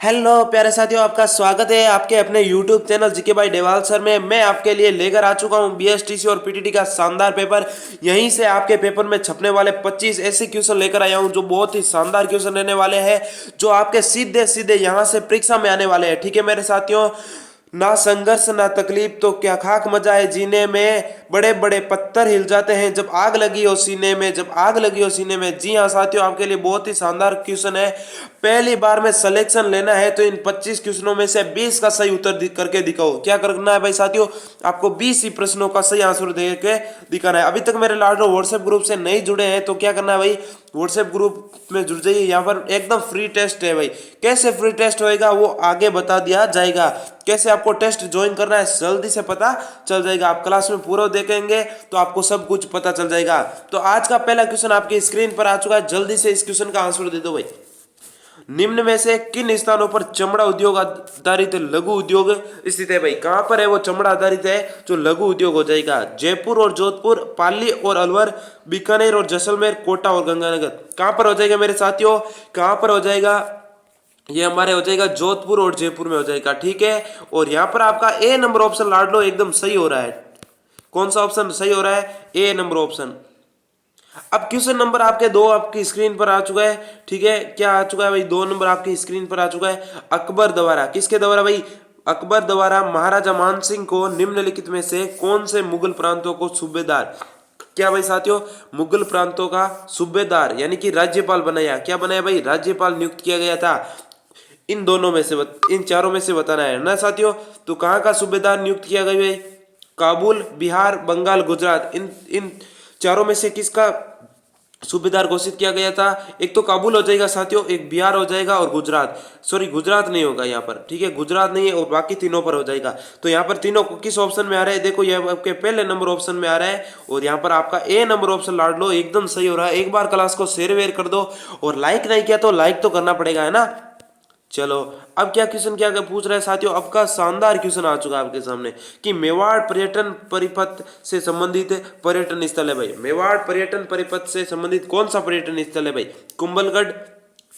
Hello प्यारे साथियों, आपका स्वागत है आपके अपने YouTube channel GK by डेवाल sir में। मैं आपके लिए लेकर आ चुका हूं बीएसटीसी और पीटीटी का शानदार पेपर। यहीं से आपके पेपर में छपने वाले 25 ऐसे क्वेश्चन लेकर आया हूं जो बहुत ही शानदार क्वेश्चन रहने वाले हैं, जो आपके सीधे सीधे यहां से परीक्षा में आने वाले हैं। ठीक है मेरे साथियों, ना संघर्ष ना तकलीफ तो क्या खाक मजा है जीने में, बड़े बड़े पत्थर हिल जाते हैं जब आग लगी हो सीने में, जब आग लगी हो सीने में। जी हाँ साथियों, आपके लिए बहुत ही शानदार क्वेश्चन है। पहली बार में सिलेक्शन लेना है तो इन 25 क्वेश्चनों में से 20 का सही उत्तर करके दिखाओ। क्या करना है भाई साथियों, आपको 20 ही प्रश्नों का सही आंसर दे के दिखाना है। अभी तक मेरे लाडो व्हाट्सएप ग्रुप से नहीं जुड़े हैं तो क्या करना है भाई, व्हाट्सएप ग्रुप में जुड़ जाइए। यहाँ पर एकदम फ्री टेस्ट है भाई। कैसे फ्री टेस्ट होएगा वो आगे बता दिया जाएगा। कैसे आपको टेस्ट ज्वाइन करना है जल्दी से पता चल जाएगा। आप क्लास में पूरा देखेंगे तो आपको सब कुछ पता चल जाएगा। तो आज का पहला क्वेश्चन आपकी स्क्रीन पर आ चुका है, जल्दी से इस क्वेश्चन का आंसर दे दो भाई। निम्न में से किन स्थानों पर चमड़ा उद्योग आधारित लघु उद्योग स्थित है भाई। कहां पर है वो चमड़ा आधारित है जो लघु उद्योग हो जाएगा? जयपुर और जोधपुर, पाली और अलवर, बीकानेर और जैसलमेर, कोटा और गंगानगर। कहां पर हो जाएगा मेरे साथियों, कहां पर हो जाएगा? ये हमारे हो जाएगा जोधपुर और जयपुर में हो जाएगा। ठीक है, और यहाँ पर आपका ए नंबर ऑप्शन लाड लो एकदम सही हो रहा है। कौन सा ऑप्शन सही हो रहा है? ए नंबर ऑप्शन। अब क्वेश्चन नंबर आपके दो आपकी स्क्रीन पर आ चुका है। ठीक है, क्या आ चुका है भाई? 2 नंबर आपकी स्क्रीन पर आ चुका है। अकबर द्वारा, किसके द्वारा भाई? अकबर द्वारा महाराजा मान सिंह को निम्नलिखित में से कौन से मुगल प्रांतों को सूबेदार, क्या भाई साथियों, मुगल प्रांतों का सूबेदार यानी कि राज्यपाल बनाया? क्या बनाया भाई? राज्यपाल नियुक्त किया गया था। इन दोनों में से इन चारों में से बताना है ना साथियों। तो कहाँ का सूबेदार नियुक्त किया गया भाई? काबुल, बिहार, बंगाल, गुजरात। इन इन चारों में से किसका सूबेदार घोषित किया गया था? एक तो काबुल हो जाएगा साथियों, एक बिहार हो जाएगा और गुजरात। सॉरी, गुजरात नहीं होगा यहाँ पर। ठीक है, गुजरात नहीं है और बाकी तीनों पर हो जाएगा। तो यहाँ पर तीनों किस ऑप्शन में आ रहे हैं? देखो ये आपके पहले नंबर ऑप्शन में आ रहा है और यहाँ पर आपका ए नंबर ऑप्शन लाड लो एकदम सही हो रहा है। एक बार क्लास को शेयर वेयर कर दो और लाइक नहीं किया तो लाइक तो करना पड़ेगा, है ना। चलो, अब क्या क्वेश्चन क्या पूछ रहा है साथियों? अब का शानदार क्वेश्चन आ चुका है आपके सामने कि मेवाड़ पर्यटन परिपथ से संबंधित पर्यटन स्थल है भाई। मेवाड़ पर्यटन परिपथ से संबंधित कौन सा पर्यटन स्थल है भाई? कुंभलगढ़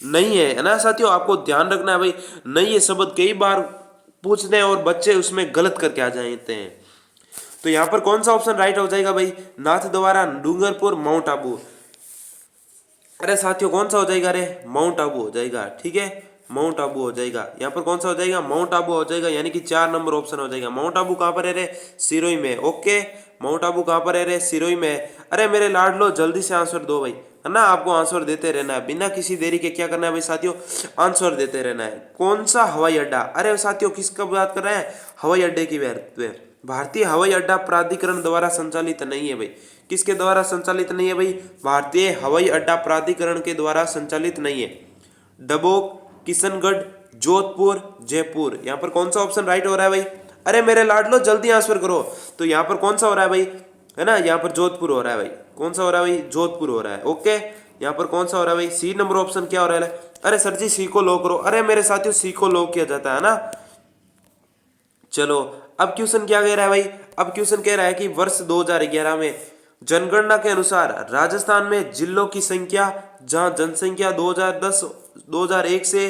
नहीं है ना साथियों, आपको ध्यान रखना है भाई। नहीं, ये शब्द कई बार पूछते हैं और बच्चे उसमें गलत करके आ जाते हैं। तो यहाँ पर कौन सा ऑप्शन राइट हो जाएगा भाई? नाथ द्वारा, डूंगरपुर, माउंट आबू। अरे साथियों कौन सा हो जाएगा? अरे माउंट आबू हो जाएगा। ठीक है, माउंट आबू हो जाएगा। यहाँ पर कौन सा हो जाएगा? माउंट आबू हो जाएगा, यानी कि 4 नंबर ऑप्शन हो जाएगा। माउंट आबू कहाँ पर है रे? सिरोही में। ओके, माउंट आबू कहाँ पर है रे? सिरोही में। अरे मेरे लाडलो जल्दी से आंसर दो भाई, है ना। आपको आंसर देते रहना है बिना किसी देरी के। क्या करना है भाई साथियों? आंसर देते रहना है। कौन सा हवाई अड्डा? अरे साथियों किसका बात कर रहे हैं? हवाई अड्डे की बात। भारतीय हवाई अड्डा प्राधिकरण द्वारा संचालित नहीं है भाई। किसके द्वारा संचालित नहीं है भाई? भारतीय हवाई अड्डा प्राधिकरण के द्वारा संचालित नहीं है। डबोक, किशनगढ़, जोधपुर, जयपुर। यहाँ पर कौन सा ऑप्शन राइट हो रहा है भाई? अरे मेरे लाडलो जल्दी आंसर करो। तो यहाँ पर कौन सा हो रहा है भाई? है ना, यहाँ पर जोधपुर हो रहा है भाई। कौन सा हो रहा है भाई? जोधपुर हो रहा है। ओके, यहाँ पर कौन सा हो रहा है भाई? सी नंबर ऑप्शन क्या हो रहा है? अरे सर जी सी को लो करो। अरे मेरे साथियों सी को लो किया जाता है ना। चलो, अब क्वेश्चन क्या कह रहा है भाई? अब क्वेश्चन कह रहा है कि वर्ष 2011 में जनगणना के अनुसार राजस्थान में जिलों की संख्या, जहां जनसंख्या 2001 से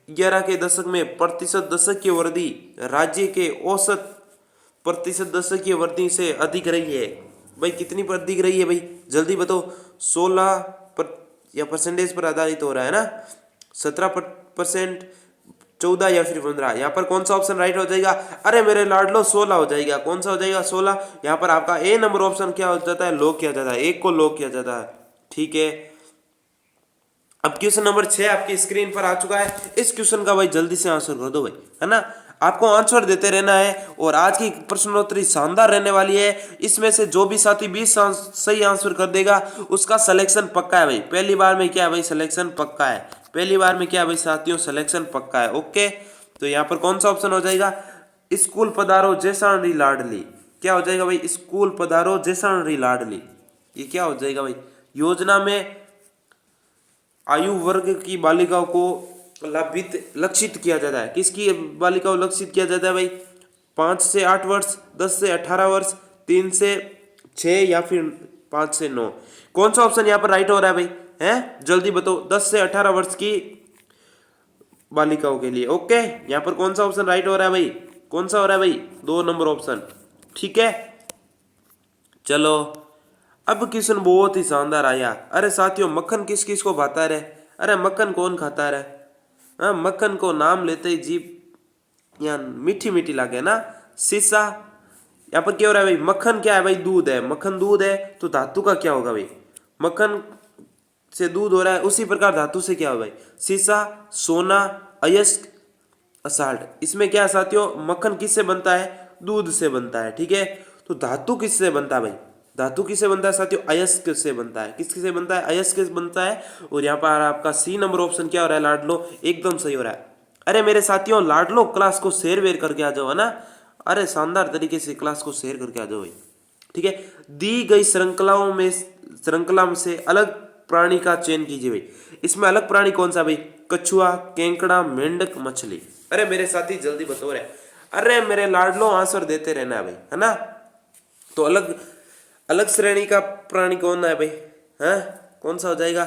11 के दशक में प्रतिशत दशक की वृद्धि राज्य के औसत प्रतिशत दशक की वृद्धि से अधिक रही है। भाई कितनी पर दिख रही है भाई? जल्दी बताओ। 16 पर या परसेंटेज पर आधारित हो रहा है ना। 17%, 14 या फिर 15। यहाँ पर कौन सा ऑप्शन राइट हो जाएगा? अरे मेरे लाडलो 16 हो जाएगा। कौन सा हो जाएगा? 16। यहाँ पर आपका ए नंबर ऑप्शन क्या हो जाता है? लॉक किया जाता है, एक को लॉक किया जाता है। ठीक है, अब क्वेश्चन नंबर 6 आपकी स्क्रीन पर आ चुका है। इस क्वेश्चन का भाई जल्दी से आंसर कर दो भाई, है ना। आपको आंसर देते रहना है और आज की प्रश्नोत्तरी शानदार रहने वाली है। इसमें से जो भी साथी 20 सही आंसर कर देगा उसका सिलेक्शन पक्का है भाई। पहली बार में क्या है भाई? सिलेक्शन पक्का है। पहली बार में क्या है भाई साथियों? सिलेक्शन पक्का है। ओके, तो यहाँ पर कौन सा ऑप्शन हो जाएगा? स्कूल पधारो जैसाणी लाडली। क्या हो जाएगा भाई? स्कूल पधारो जैसाणी लाडली। ये क्या हो जाएगा भाई? योजना में आयु वर्ग की बालिकाओं को लक्षित किया जाता है। किसकी बालिकाओं को लक्षित किया जाता है भाई? 5 से 8 वर्ष, 10 से 18 वर्ष, 3 से 6 या फिर 5 से 9। कौन सा ऑप्शन यहाँ पर राइट हो रहा है भाई? हैं जल्दी बताओ। 10 से 18 वर्ष की बालिकाओं के लिए। ओके, यहाँ पर कौन सा ऑप्शन राइट हो रहा है भाई? कौन सा हो रहा है भाई? 2 नंबर ऑप्शन। ठीक है, चलो अब क्वेश्चन बहुत ही शानदार आया। अरे साथियों, मक्खन किस किस को भाता है? अरे मक्खन कौन खाता है? हाँ, मक्खन को नाम लेते ही जीभ यहाँ मीठी मीठी लागे ना। शीशा। यहाँ पर क्या हो रहा है भाई? मक्खन क्या है भाई? दूध है। मक्खन दूध है तो धातु का क्या होगा भाई? मक्खन से दूध हो रहा है, उसी प्रकार धातु से क्या होगा भाई? शीशा, सोना, अयस्क, असाल्ट। इसमें क्या है साथियों? मक्खन किससे बनता है? दूध से बनता है। ठीक है, तो धातु किससे बनता है भाई? धातु किससे बनता है साथियों? अयस्क से बनता है। किससे बनता है? अयस्क से बनता है। और यहाँ पर आपका सी नंबर ऑप्शन क्या हो रहा है? लाडलो, एकदम सही हो रहा है। अरे मेरे साथियों, लाडलो क्लास को शेयर वेयर करके आ जाओ, है ना। अरे शानदार तरीके से क्लास को शेयर करके आ जाओ भाई। ठीक है, दी गई श्रृंखला से अलग प्राणी का चयन कीजिए भाई। इसमें अलग प्राणी कौन सा भाई? कछुआ, केंकड़ा, मेंढक, मछली। अरे मेरे साथी जल्दी बता रहे। अरे मेरे लाडलो आंसर देते रहना भाई, है ना। तो अलग अलग श्रेणी का प्राणी कौन है भाई? हैं, कौन सा हो जाएगा?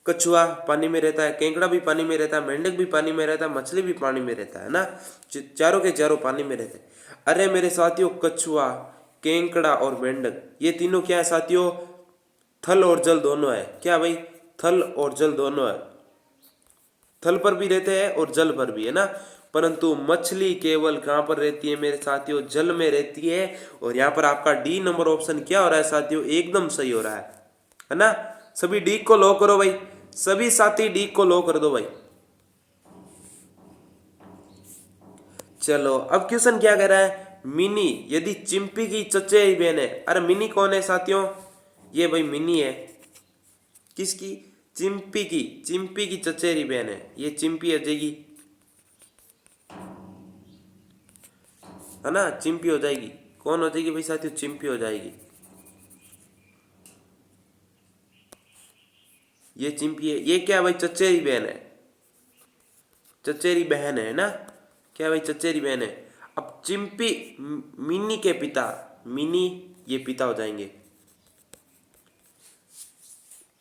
कछुआ पानी में रहता है, केंकड़ा भी पानी में रहता है, मेंढक भी पानी में रहता है, मछली भी पानी में रहता है ना। चारों के चारों पानी में रहते हैं। अरे मेरे साथियों, कछुआ, केंकड़ा और मेंढक, ये तीनों क्या है साथियों? थल और जल दोनों है। क्या भाई? थल और जल दोनों है। थल पर भी रहते हैं और जल पर भी, है ना। परंतु मछली केवल कहां पर रहती है मेरे साथियों? जल में रहती है। और यहाँ पर आपका डी नंबर ऑप्शन क्या हो रहा है साथियों? एकदम सही हो रहा है ना। सभी डी को लो करो भाई, सभी साथी डी को लो कर दो भाई। चलो अब क्वेश्चन क्या कह रहा है? मिनी यदि चिंपी की चचेरी बहन है। अरे मिनी कौन है साथियों? ये भाई मिनी है। किसकी? चिंपी की। चिंपी की चचेरी बहन है, ये चिंपी हो जाएगी, है ना। चिंपी हो जाएगी। कौन हो जाएगी भाई साथियों? चिंपी हो जाएगी। ये चिंपी है। ये क्या भाई? चचेरी बहन है। चचेरी बहन है ना। क्या भाई? चचेरी बहन है। अब चिंपी मिनी के पिता, मिनी ये पिता हो जाएंगे।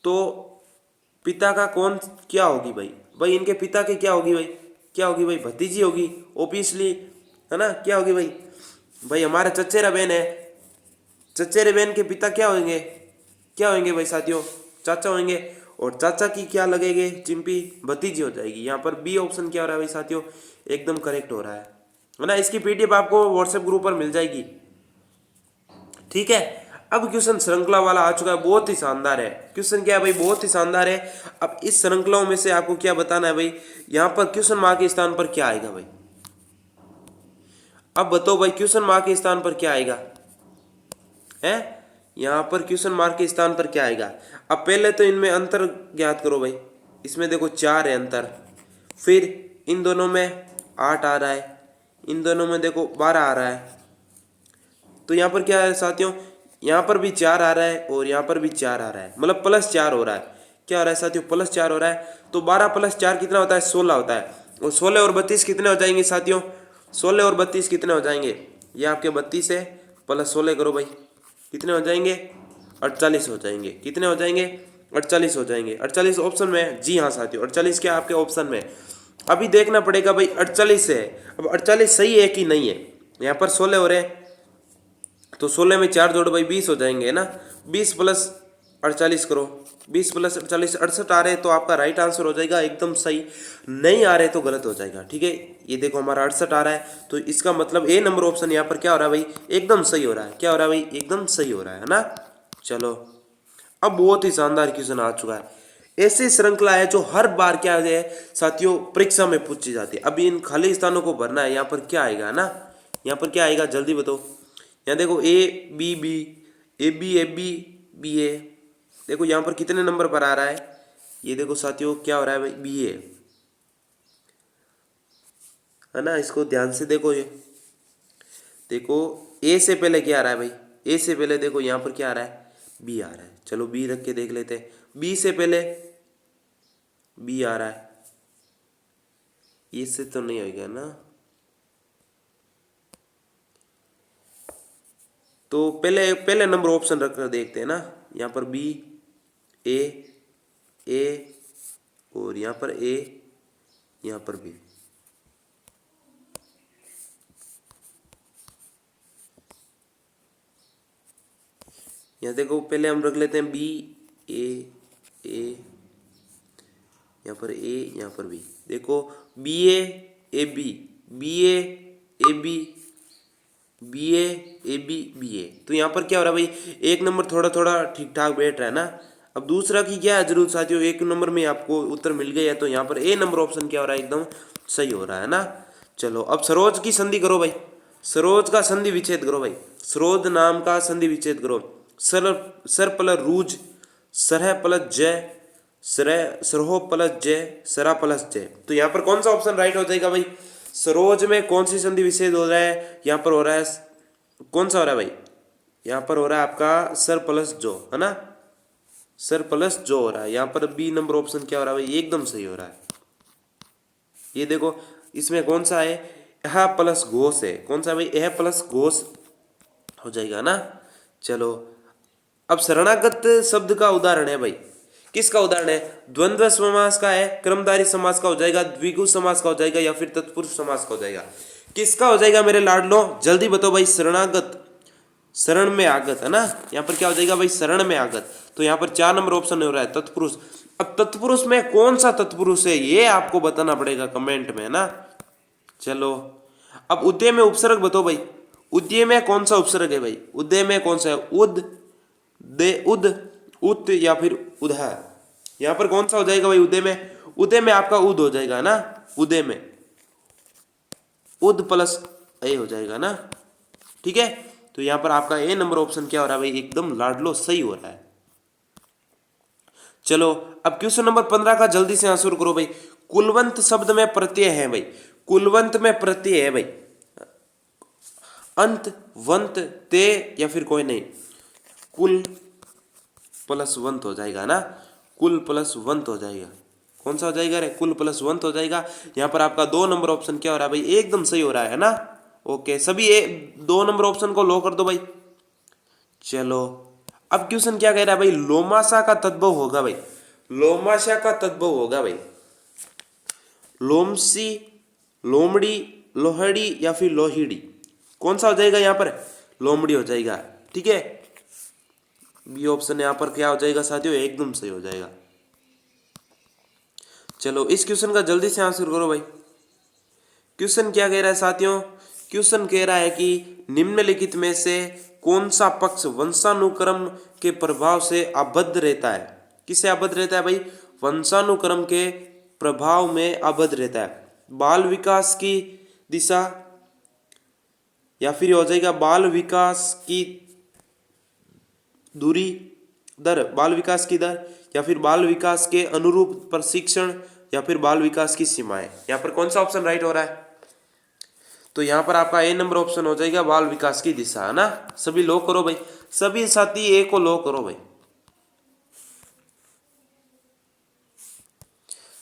तो पिता का कौन क्या होगी भाई? भाई इनके पिता की क्या होगी भाई? क्या होगी भाई? भतीजी होगी ओबियसली, है ना। क्या होगी भाई? भाई हमारा चचेरा बहन है, चचेरे बहन के पिता क्या होंगे? क्या होंगे भाई साथियों? चाचा होंगे। और चाचा की क्या लगेगी? चिंपी भतीजी हो जाएगी। यहाँ पर बी ऑप्शन क्या हो रहा है भाई साथियों? एकदम करेक्ट हो रहा है ना। इसकी पीडीएफ आपको व्हाट्सएप ग्रुप पर मिल जाएगी। ठीक है, अब क्वेश्चन श्रृंखला वाला आ चुका है, बहुत ही शानदार है। क्वेश्चन क्या है भाई? बहुत ही शानदार है। अब इस श्रृंखलाओं में से आपको क्या बताना है भाई? यहाँ पर क्वेश्चन मार्क के स्थान पर क्या आएगा भाई? अब बताओ भाई, क्वेश्चन मार्क के स्थान पर क्या आएगा? है, यहाँ पर क्वेश्चन मार्क के स्थान पर क्या आएगा? अब पहले तो इनमें अंतर ज्ञात करो भाई। इसमें देखो 4 है अंतर, फिर इन दोनों में 8 आ रहा है, इन दोनों में देखो 12 आ रहा है। तो यहाँ पर क्या है साथियों? यहाँ पर भी 4 आ रहा है और यहाँ पर भी 4 आ रहा है, मतलब +4 हो रहा है। क्या हो रहा है साथियों? +4 हो रहा है। तो 12 + 4 कितना होता है? 16 होता है। और 16 और 32 कितने हो जाएंगे साथियों? 16 और 32 कितने हो जाएंगे? ये आपके 32 है, +16 करो भाई, कितने हो जाएंगे? 48 हो जाएंगे। कितने हो जाएंगे? 48 हो जाएंगे। 48 ऑप्शन में है? जी हाँ साथियों, 48 क्या आपके ऑप्शन में? अभी देखना पड़ेगा भाई 48 है। अब 48 सही है कि नहीं है? यहाँ पर 16 हो रहे हैं, तो 16 में 4 जोड़ो भाई, 20 हो जाएंगे, है ना। 20 + 48 करो, 20 + 48 68 आ रहे हैं, तो आपका राइट आंसर हो जाएगा एकदम सही। नहीं आ रहे तो गलत हो जाएगा। ठीक है, ये देखो हमारा 68 आ रहा है, तो इसका मतलब ए नंबर ऑप्शन यहाँ पर क्या हो रहा है भाई? एकदम सही हो रहा है। क्या हो रहा है भाई? एकदम सही हो रहा है ना। चलो अब बहुत ही शानदार क्वेश्चन आ चुका है। ऐसी श्रृंखला है जो हर बार क्या है साथियों? परीक्षा में पूछी जाती है। अभी इन खाली स्थानों को भरना है। यहाँ पर क्या आएगा ना? यहाँ पर क्या आएगा जल्दी बताओ। यहाँ देखो A B B, AB BA। देखो यहाँ पर कितने नंबर पर आ रहा है? ये देखो साथियों क्या हो रहा है भाई? BA, है ना। इसको ध्यान से देखो, ये देखो A से पहले क्या आ रहा है भाई? A से पहले देखो यहाँ पर क्या आ रहा है? B आ रहा है। चलो B रख के देख लेते हैं। B से पहले B आ रहा है, इससे तो नहीं होगा ना। तो पहले पहले नंबर ऑप्शन रख कर देखते हैं ना। यहाँ पर B A A और यहाँ पर A यहाँ पर भी। यहाँ देखो पहले हम रख लेते हैं बी ए, यहाँ पर ए, यहाँ पर बी। देखो B A B, B A B, B A B, B A. तो यहाँ पर क्या हो रहा है भाई, एक नंबर थोड़ा थोड़ा ठीक ठाक बैठ रहा है ना। अब दूसरा की क्या है जरूर साथियों, एक नंबर में आपको उत्तर मिल गया है, तो यहाँ पर ए नंबर ऑप्शन क्या हो रहा है, एकदम सही हो रहा है ना। चलो अब सरोज की संधि करो भाई, सरोज का संधि विच्छेद करो भाई। सरोज नाम का संधि विच्छेद करो। सर प्लस रूज, सरह प्लस जय, सरहो प्लस जय, सरा प्लस जय। तो यहाँ पर कौन सा ऑप्शन राइट हो जाएगा भाई, सरोज में कौन सी संधि विच्छेद हो रहा है, यहाँ पर हो रहा है कौन सा हो रहा है भाई, यहाँ पर हो रहा है आपका सर प्लस जो, है ना, सर प्लस जो हो रहा है। यहाँ पर बी नंबर ऑप्शन क्या हो रहा है भाई, एकदम सही हो रहा है। ये देखो इसमें कौन सा है, यह प्लस घोष है, कौन सा भाई, यह प्लस घोष हो जाएगा ना। चलो अब शरणागत शब्द का उदाहरण है भाई, किसका उदाहरण है, द्वंद्व समास का है, क्रमधारी समास का हो जाएगा, द्विगु समास का हो जाएगा, या फिर तत्पुरुष समास का हो जाएगा। किसका हो जाएगा मेरे लाडलो, जल्दी बताओ भाई। शरणागत, शरण में आगत, है ना। यहाँ पर क्या हो जाएगा भाई, शरण में आगत। तो यहाँ पर 4 नंबर ऑप्शन हो रहा है तत्पुरुष। अब तत्पुरुष में कौन सा तत्पुरुष है ये आपको बताना पड़ेगा कमेंट में, है ना। चलो अब उद्यय में उपसर्ग बताओ भाई, उद्यय में कौन सा उपसर्ग है भाई, उद्यय में कौन सा है, उद, दे, उद, उत, या फिर उधा। यहाँ पर कौन सा हो जाएगा भाई, उदय में, उदय में आपका उद हो जाएगा ना, उदय में उद प्लस ए हो जाएगा ना, ठीक है। तो यहाँ पर आपका ए नंबर ऑप्शन क्या हो रहा है भाई, एकदम लाडलो सही हो रहा है। चलो अब क्वेश्चन नंबर 15 का जल्दी से आंसर करो भाई। कुलवंत शब्द में प्रत्यय है भाई, कुलवंत में प्रत्यय है भाई, अंत, वंत, ते, या फिर कोई नहीं, कुल प्लस वंत हो जाएगा ना, कुल प्लस वंत हो जाएगा। कौन सा हो जाएगा रे, कुल प्लस वंत हो जाएगा। यहाँ पर आपका 2 नंबर ऑप्शन क्या हो रहा है भाई, एकदम सही हो रहा है ना। ओके सभी 2 नंबर ऑप्शन को लो कर दो भाई। चलो अब क्वेश्चन क्या कह रहा है भाई, लोमाशा का तद्भव होगा भाई, लोमाशा का तद्भव होगा भाई, लोमसी, लोमड़ी, लोहड़ी, या फिर लोहिड़ी। कौन सा हो जाएगा यहाँ पर, लोमड़ी हो जाएगा, ठीक है। बी ऑप्शन यहाँ पर क्या हो जाएगा साथियों, एकदम सही हो जाएगा। चलो इस क्वेश्चन का जल्दी से आंसर करो भाई। क्वेश्चन क्या कह रहा है साथियों, क्वेश्चन कह रहा है कि निम्नलिखित में से कौन सा पक्ष वंशानुक्रम के प्रभाव से आबद्ध रहता है। किससे आबद्ध रहता है भाई, वंशानुक्रम के प्रभाव में आबद्ध रहता है। बाल विकास की दिशा, या फिर हो जाएगा बाल विकास की दूरी दर, बाल विकास की दर, या फिर बाल विकास के अनुरूप प्रशिक्षण, या फिर बाल विकास की सीमाएं। यहाँ पर कौन सा ऑप्शन राइट हो रहा है, तो यहाँ पर आपका ए नंबर ऑप्शन हो जाएगा बाल विकास की दिशा, है ना। सभी लो करो भाई, सभी साथी ए को लो करो भाई।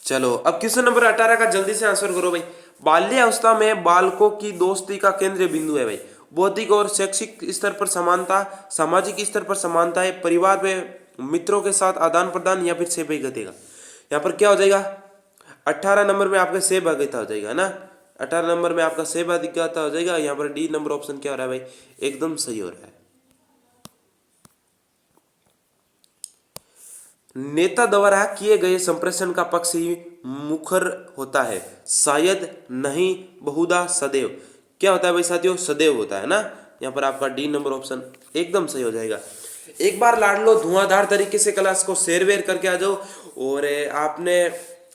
चलो अब क्वेश्चन नंबर 18 का जल्दी से आंसर करो भाई। बाल्यावस्था में बालकों की दोस्ती का केंद्रीय बिंदु है भाई, बौद्धिक और शैक्षिक स्तर पर समानता, सामाजिक स्तर पर समानता है, परिवार में मित्रों के साथ आदान प्रदान, या फिर सहभागिता। यहाँ पर क्या हो जाएगा, 18 नंबर में आपका सहभागिता हो जाएगा ना, 18 नंबर में आपका सहभागिता हो जाएगा। यहाँ पर डी नंबर ऑप्शन क्या हो रहा है भाई, एकदम सही हो रहा है। नेता द्वारा किए गए संप्रेषण का पक्ष ही मुखर होता है, शायद, नहीं, बहुधा, सदैव। क्या होता है भाई साथियों, सदैव होता है ना। यहाँ पर आपका डी नंबर ऑप्शन एकदम सही हो जाएगा। एक बार लाडलो धुआंधार तरीके से क्लास को शेयर वेयर करके आ जाओ। और आपने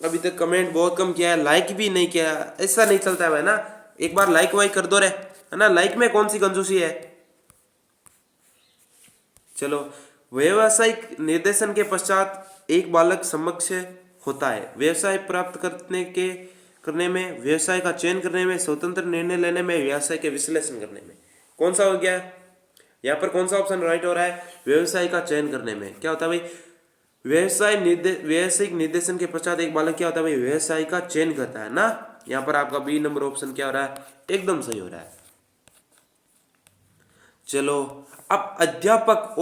अभी तक कमेंट बहुत कम किया है, लाइक भी नहीं किया, ऐसा नहीं चलता है ना। एक बार लाइक वाइक कर दो रे, है ना। लाइक में कौन सी कंजूसी है। चलो व्यवसायिक निर्देशन के पश्चात एक बालक समक्ष होता है, व्यवसाय प्राप्त करने में, व्यवसाय का चयन करने में, स्वतंत्र निर्णय लेने में, व्यवसाय के विश्लेषण करने में। कौन सा हो गया यहाँ पर, कौन सा ऑप्शन राइट हो रहा है, व्यवसाय का चयन करने में। क्या होता है भाई, व्यवसायिक निर्देशन के पश्चात एक बालक क्या होता है भाई, व्यवसाय का चयन करता है ना। यहाँ पर आपका बी नंबर ऑप्शन क्या हो रहा है, एकदम सही हो रहा है। चलो अब अध्यापक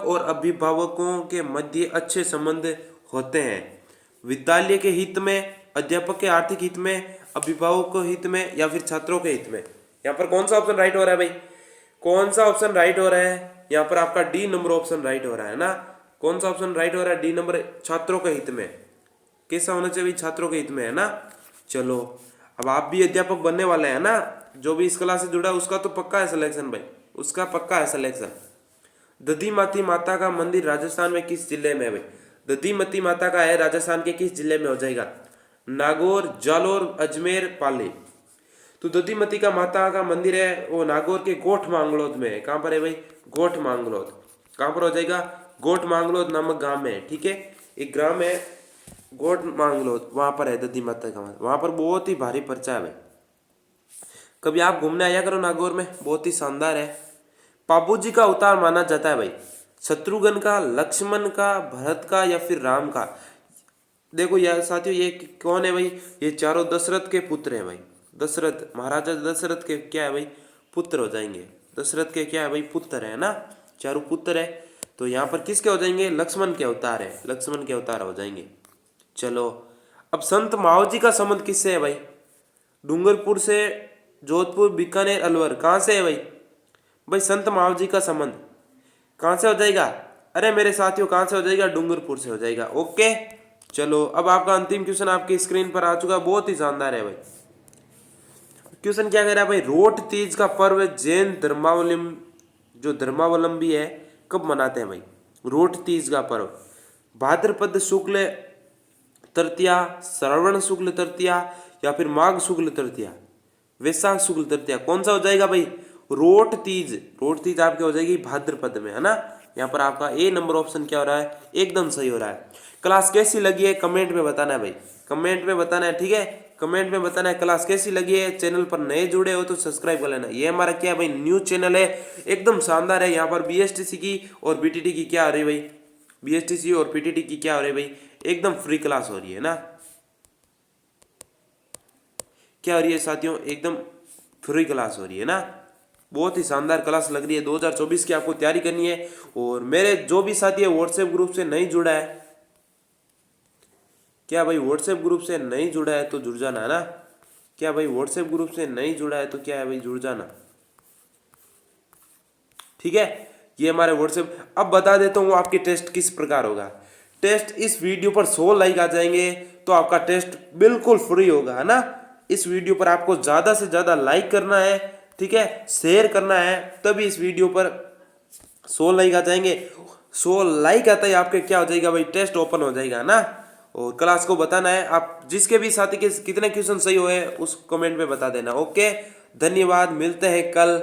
और अभिभावकों के मध्य अच्छे संबंध होते हैं, विद्यालय के हित में, अध्यापक के आर्थिक हित में, अभिभावकों के हित में या फिर छात्रों के हित में। यहाँ पर कौन सा ऑप्शन राइट हो रहा है भाई? कौन सा ऑप्शन राइट हो रहा है? यहाँ पर आपका डी नंबर ऑप्शन राइट हो रहा है ना। कौन सा ऑप्शन राइट हो रहा है? डी नंबर, छात्रों के हित में। कैसा होना चाहिए? छात्रों के हित में, है ना। चलो, अब आप भी अध्यापक बनने वाले हैं ना, जो भी इस क्लास से जुड़ा है उसका तो पक्का है सिलेक्शन भाई, उसका पक्का है सिलेक्शन। दधिमती माता का मंदिर राजस्थान में किस जिले में है भाई? दधिमती माता का है राजस्थान के किस जिले में हो जाएगा? नागौर, जालोर, अजमेर, पाली। तो दधिमती का माता का मंदिर है वो नागौर के गोठ मांगलोद में है। कहाँ पर है भाई? गोठ मांगलोद। कहाँ पर हो जाएगा? गोठ मांगलोद नामक गांव में है, ठीक है। एक ग्राम है गोठ मांगलोद, वहां पर है दधी माता का मंदिर। वहां पर बहुत ही भारी पर्चा है भाई, कभी आप घूमने आया करो नागौर में, बहुत ही शानदार है। पाबूजी का अवतार माना जाता है भाई, शत्रुघ्न का, लक्ष्मण का, भरत का या फिर राम का? देखो यार साथियों, ये कौन है भाई? ये चारों दशरथ के पुत्र हैं भाई। दशरथ, महाराजा दशरथ के क्या है भाई? पुत्र हो जाएंगे। दशरथ के क्या है भाई? पुत्र है ना, चारों पुत्र है। तो यहाँ पर किसके हो जाएंगे? लक्ष्मण के अवतार है, लक्ष्मण के अवतार हो जाएंगे। चलो, अब संत मावजी का संबंध किससे है भाई? डूंगरपुर से, जोधपुर, बीकानेर, अलवर, कहाँ से है भाई? भाई संत मावजी का संबंध कहाँ से हो जाएगा? अरे मेरे साथियों, कहाँ से हो जाएगा? डूंगरपुर से हो जाएगा। ओके, चलो, अब आपका अंतिम क्वेश्चन आपकी स्क्रीन पर आ चुका है, बहुत ही शानदार है भाई। क्वेश्चन क्या कह रहा है भाई? रोट तीज का पर्व जैन धर्मावलंबी है कब मनाते हैं भाई? रोट तीज का पर्व भाद्रपद शुक्ल तृतीया, श्रवण शुक्ल तृतीया या फिर माघ शुक्ल तृतीया, वैशाख शुक्ल तृतीया, कौन सा हो जाएगा भाई? रोट तीज। रोट तीज आपके हो जाएगी भाद्रपद में, है ना। यहाँ पर आपका ए नंबर ऑप्शन क्या हो रहा है? एकदम सही हो रहा है। क्लास कैसी लगी है कमेंट में बताना है भाई, कमेंट में बताना है, ठीक है। कमेंट में बताना है क्लास कैसी लगी है। चैनल पर नए जुड़े हो तो सब्सक्राइब कर लेना। ये हमारा क्या है भाई? न्यूज चैनल है, एकदम शानदार है। यहाँ पर बीएसटीसी की और बीटीटी की क्या आ रही है भाई? बीएसटीसी और पीटीटी की क्या हो रही है भाई? एकदम फ्री क्लास हो रही है ना। क्या हो रही है साथियों? एकदम फ्री क्लास हो रही है ना। बहुत ही शानदार क्लास लग रही है। 2024 की आपको तैयारी करनी है। और मेरे जो भी साथी है व्हाट्सएप ग्रुप से नहीं जुड़ा है, क्या भाई व्हाट्सएप ग्रुप से नहीं जुड़ा है तो जुड़ जाना, है ना। क्या भाई व्हाट्सएप ग्रुप से नहीं जुड़ा है तो क्या है भाई? जुड़ जाना, ठीक है। ये हमारे व्हाट्सएप। अब बता देता हूँ आपके टेस्ट किस प्रकार होगा। टेस्ट इस वीडियो पर 100 लाइक आ जाएंगे तो आपका टेस्ट बिल्कुल फ्री होगा, है ना। इस वीडियो पर आपको ज्यादा से ज्यादा लाइक करना है, ठीक है, शेयर करना है, तभी इस वीडियो पर 100 लाइक आ जाएंगे। 100 लाइक आता है आपके क्या हो जाएगा भाई? टेस्ट ओपन हो जाएगा ना। और क्लास को बताना है, आप जिसके भी साथी के कितने क्वेश्चन सही हुए उस कमेंट में बता देना। ओके, धन्यवाद, मिलते हैं कल।